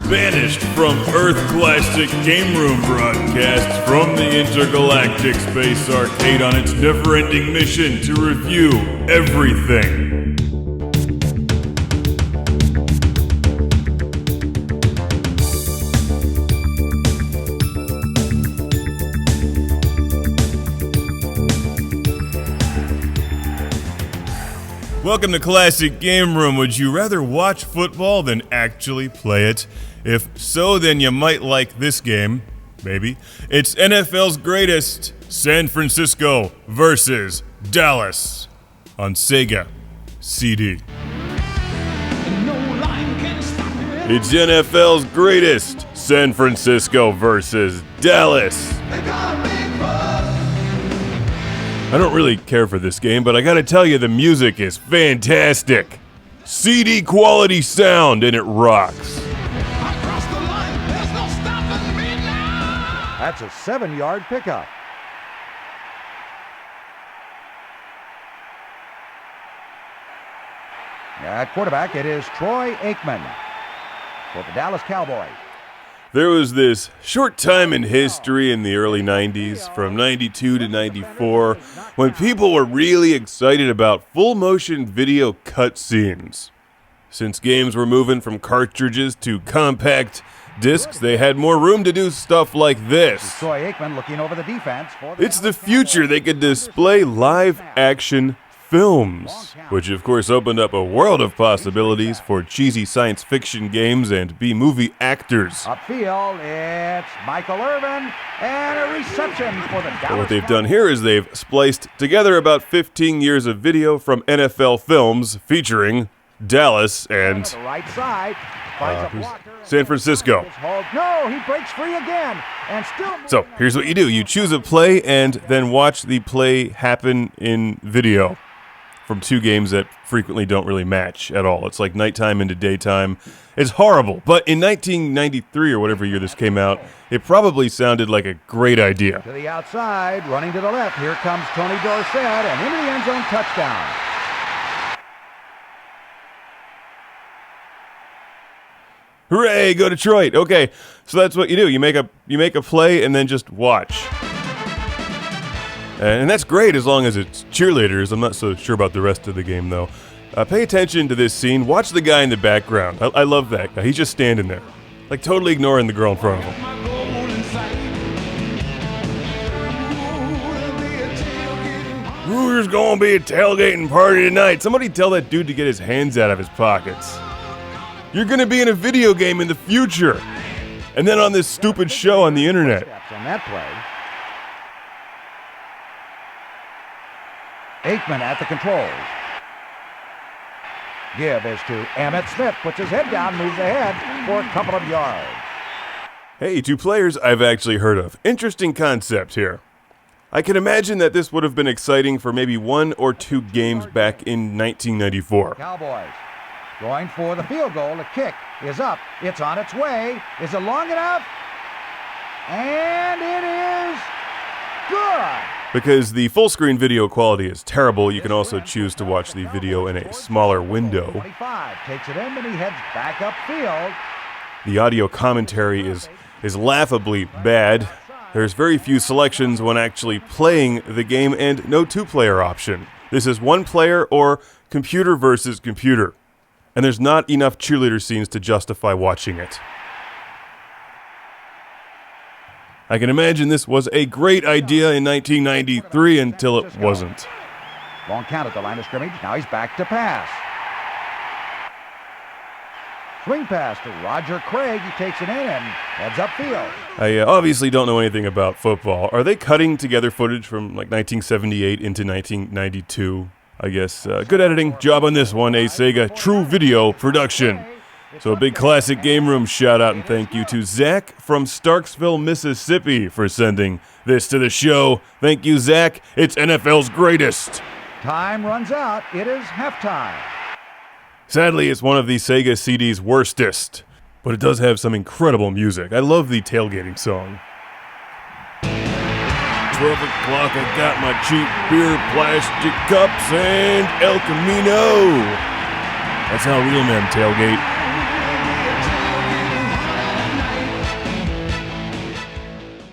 Banished from Earth Classic Game Room broadcasts from the Intergalactic Space Arcade on its never-ending mission to review everything. Welcome to Classic Game Room. Would you rather watch football than actually play it? If so, then you might like this game. Maybe. It's NFL's greatest, San Francisco versus Dallas on Sega CD. It's NFL's greatest, San Francisco versus Dallas. I don't really care for this game, but I gotta tell you, the music is fantastic. CD quality sound, and it rocks. That's a 7-yard pickup. At quarterback, it is Troy Aikman for the Dallas Cowboys. There was this short time in history in the early 90s, from 92 to 94, when people were really excited about full-motion video cutscenes. Since games were moving from cartridges to compact discs, they had more room to do stuff like this. Troy Aikman looking over the defense. It's the future. They could display live-action films, which of course opened up a world of possibilities for cheesy science fiction games and B-movie actors. Upfield, it's Michael Irvin, and a reception for the Dallas. But what they've done here is they've spliced together about 15 years of video from NFL films featuring Dallas and the right side, San Francisco. No, he breaks free again, and still. So here's what you do. You choose a play and then watch the play happen in video from two games that frequently don't really match at all. It's like nighttime into daytime. It's horrible, but in 1993 or whatever year this came out, it probably sounded like a great idea. To the outside, running to the left, here comes Tony Dorsett, and into the end zone, touchdown. Hooray, go Detroit. Okay, so that's what you do. You make a play and then just watch. And that's great as long as it's cheerleaders. I'm not so sure about the rest of the game, though. Pay attention to this scene. Watch the guy in the background. I love that guy. He's just standing there, like totally ignoring the girl in front of him. Ooh, there's gonna be a tailgating party tonight. Somebody tell that dude to get his hands out of his pockets. You're gonna be in a video game in the future, and then on this stupid show on the internet. On that play. Aikman at the controls. Give is to Emmitt Smith. Puts his head down, moves ahead for a couple of yards. Hey, two players I've actually heard of. Interesting concept here. I can imagine that this would have been exciting for maybe 1 or 2 games back in 1994. Cowboys going for the field goal. The kick is up. It's on its way. Is it long enough? And it is good. Because the full-screen video quality is terrible, you can also choose to watch the video in a smaller window. 25 takes it in, and he heads back upfield. The audio commentary is laughably bad. There's very few selections when actually playing the game, and no two-player option. This is one player or computer versus computer. And there's not enough cheerleader scenes to justify watching it. I can imagine this was a great idea in 1993 until it wasn't. Long count at the line of scrimmage. Now he's back to pass. Swing pass to Roger Craig. He takes it in and heads upfield. I obviously don't know anything about football. Are they cutting together footage from like 1978 into 1992? I guess. Good editing job on this one, a Sega True Video production. So a big Classic Game Room shout out and thank you to Zach from Starksville, Mississippi for sending this to the show. Thank you, Zach. It's NFL's greatest. Time runs out. It is halftime. Sadly, it's one of the Sega CD's worstest, but it does have some incredible music. I love the tailgating song. 12 o'clock, I got my cheap beer, plastic cups, and El Camino. That's how real men tailgate.